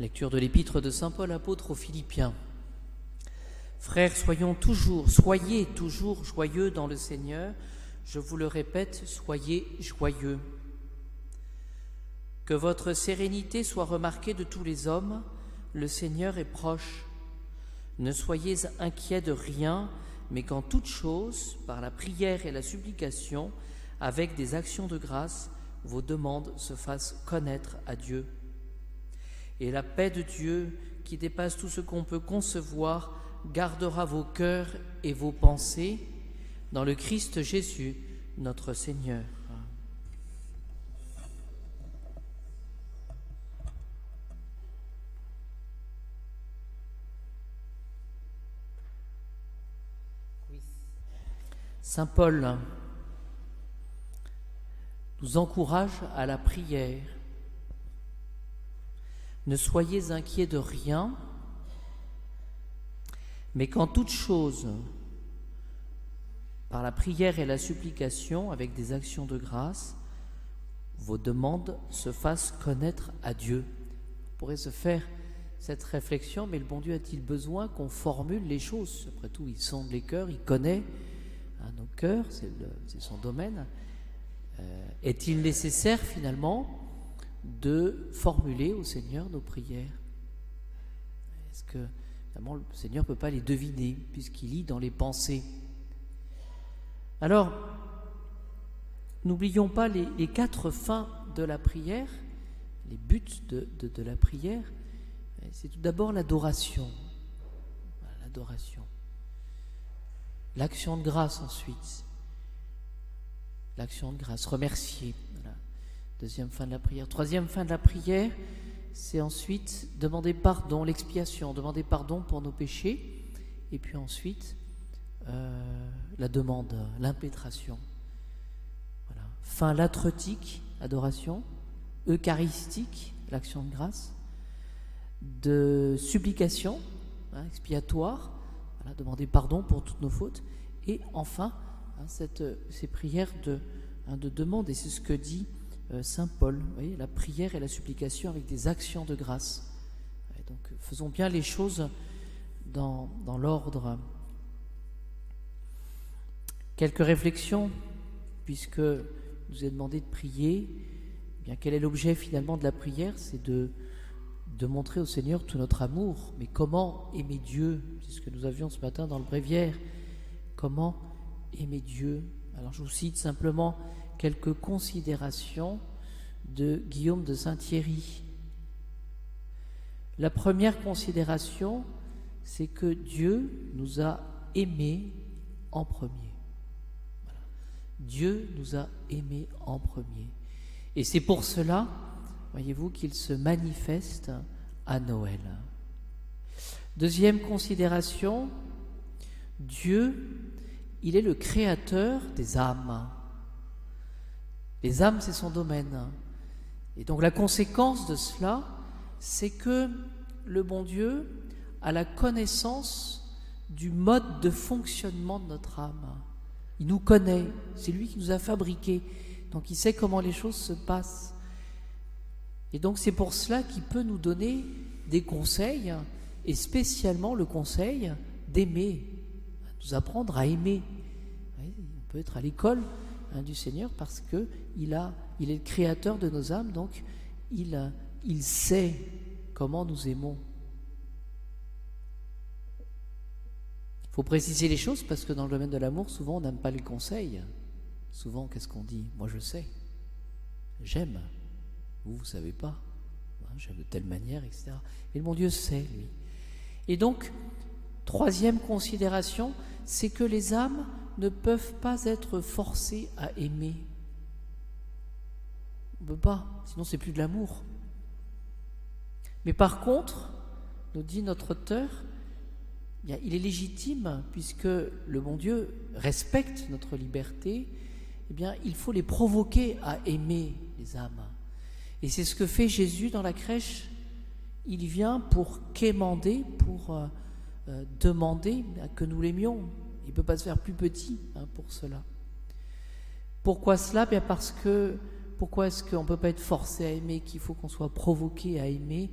Lecture de l'épître de saint Paul apôtre aux Philippiens. Frères, soyez toujours joyeux dans le Seigneur. Je vous le répète, soyez joyeux. Que votre sérénité soit remarquée de tous les hommes. Le Seigneur est proche. Ne soyez inquiets de rien, mais qu'en toute chose, par la prière et la supplication, avec des actions de grâce, vos demandes se fassent connaître à Dieu. Et la paix de Dieu, qui dépasse tout ce qu'on peut concevoir, gardera vos cœurs et vos pensées dans le Christ Jésus, notre Seigneur. Saint Paul nous encourage à la prière. Ne soyez inquiets de rien, mais qu'en toute chose, par la prière et la supplication, avec des actions de grâce, vos demandes se fassent connaître à Dieu. On pourrait se faire cette réflexion, mais le bon Dieu a-t-il besoin qu'on formule les choses? Après tout, il sonde les cœurs, il connaît nos cœurs, c'est son domaine. Est-il nécessaire finalement de formuler au Seigneur nos prières? Est-ce que finalement le Seigneur ne peut pas les deviner puisqu'il lit dans les pensées? Alors, n'oublions pas les 4 fins de la prière, les buts de la prière. C'est tout d'abord l'adoration. L'adoration. L'action de grâce ensuite. L'action de grâce, remercier. Voilà. Deuxième fin de la prière. Troisième fin de la prière, c'est ensuite demander pardon, l'expiation, demander pardon pour nos péchés. Et puis ensuite, la demande, l'impétration. Voilà. Fin latretique, adoration. Eucharistique, l'action de grâce. De supplication, expiatoire. Voilà, demander pardon pour toutes nos fautes. Et enfin, ces prières de demande, et c'est ce que dit saint Paul, vous voyez, la prière et la supplication avec des actions de grâce. Et donc faisons bien les choses dans l'ordre. Quelques réflexions, puisque nous est demandé de prier. Eh bien, quel est l'objet finalement de la prière? C'est de montrer au Seigneur tout notre amour. Mais comment aimer Dieu? C'est ce que nous avions ce matin dans le bréviaire. Comment aimer Dieu? Alors je vous cite simplement quelques considérations de Guillaume de Saint-Thierry. La première considération, c'est que Dieu nous a aimés en premier. Voilà. Dieu nous a aimés en premier. Et c'est pour cela, voyez-vous, qu'il se manifeste à Noël. Deuxième considération, Dieu, il est le créateur des âmes. Les âmes, c'est son domaine. Et donc la conséquence de cela, c'est que le bon Dieu a la connaissance du mode de fonctionnement de notre âme. Il nous connaît, c'est lui qui nous a fabriqués. Donc il sait comment les choses se passent. Et donc c'est pour cela qu'il peut nous donner des conseils, et spécialement le conseil d'aimer, nous apprendre à aimer. On peut être à l'école du Seigneur parce qu'il est le créateur de nos âmes, donc il sait comment nous aimons. Il faut préciser les choses parce que dans le domaine de l'amour, souvent on n'aime pas les conseils. Souvent, qu'est-ce qu'on dit? Moi je sais, j'aime. Vous ne savez pas, j'aime de telle manière, etc. Mais le bon Dieu sait, lui. Et donc, troisième considération, c'est que les âmes ne peuvent pas être forcées à aimer. On ne peut pas, sinon c'est plus de l'amour. Mais par contre, nous dit notre auteur, il est légitime, puisque le bon Dieu respecte notre liberté, eh bien, il faut les provoquer à aimer les âmes. Et c'est ce que fait Jésus dans la crèche. Il vient pour quémander, pour demander que nous l'aimions. Il ne peut pas se faire plus petit pour cela. Pourquoi cela? Bien parce que, pourquoi est-ce qu'on ne peut pas être forcé à aimer, qu'il faut qu'on soit provoqué à aimer?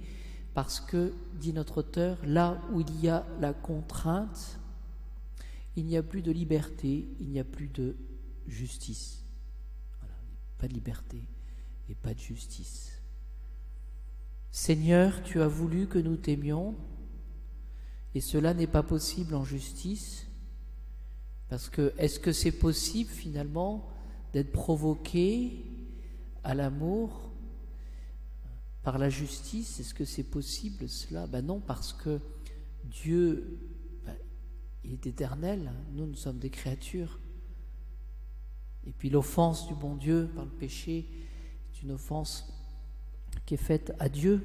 parce que, dit notre auteur, là où il y a la contrainte, il n'y a plus de liberté, il n'y a plus de justice. Voilà, pas de liberté et pas de justice. Seigneur, tu as voulu que nous t'aimions, et cela n'est pas possible en justice, parce que est-ce que c'est possible finalement d'être provoqué à l'amour par la justice? Est-ce que c'est possible cela? Non, parce que Dieu, il est éternel, nous sommes des créatures. Et puis l'offense du bon Dieu par le péché, c'est une offense qui est faite à Dieu.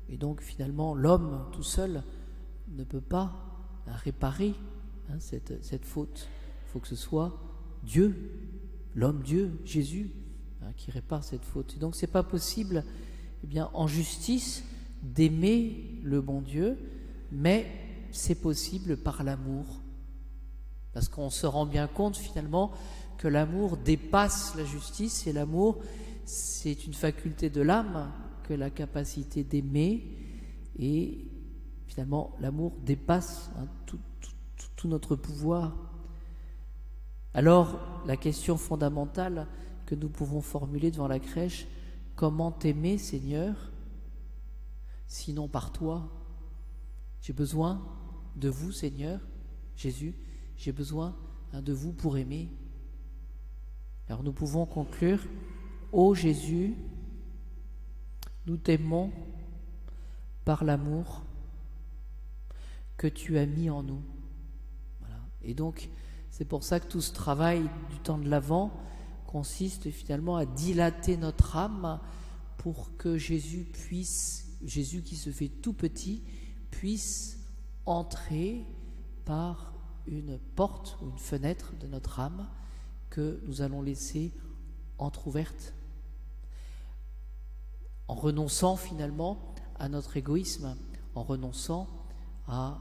Et donc finalement, l'homme tout seul ne peut pas réparer cette faute. Il faut que ce soit Dieu, l'homme Dieu, Jésus, qui répare cette faute. Et donc c'est pas possible, en justice, d'aimer le bon Dieu, mais c'est possible par l'amour. Parce qu'on se rend bien compte finalement que l'amour dépasse la justice, et l'amour, c'est une faculté de l'âme que la capacité d'aimer, et finalement l'amour dépasse tout notre pouvoir. Alors la question fondamentale que nous pouvons formuler devant la crèche: comment t'aimer, Seigneur, sinon par toi? J'ai besoin de vous, Seigneur Jésus, j'ai besoin de vous pour aimer. Alors nous pouvons conclure: ô Jésus, nous t'aimons par l'amour que tu as mis en nous. Voilà. Et donc c'est pour ça que tout ce travail du temps de l'Avent consiste finalement à dilater notre âme pour que Jésus qui se fait tout petit, puisse entrer par une porte ou une fenêtre de notre âme que nous allons laisser entrouverte, en renonçant finalement à notre égoïsme, en renonçant à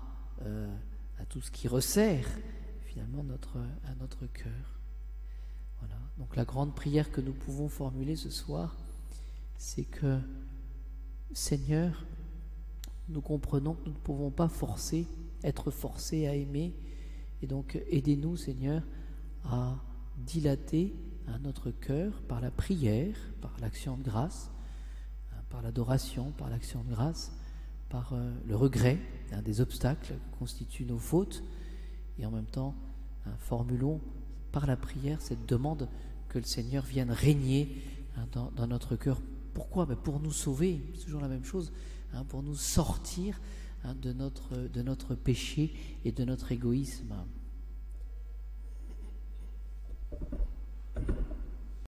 tout ce qui resserre finalement à notre cœur. Voilà. Donc la grande prière que nous pouvons formuler ce soir, c'est que, Seigneur, nous comprenons que nous ne pouvons pas être forcés à aimer, et donc aidez-nous, Seigneur, à dilater notre cœur par la prière, par l'action de grâce, par l'adoration, par l'action de grâce, par le regret des obstacles que constituent nos fautes, et en même temps formulons par la prière cette demande que le Seigneur vienne régner dans notre cœur. Pourquoi? Pour nous sauver, c'est toujours la même chose, pour nous sortir de notre péché et de notre égoïsme.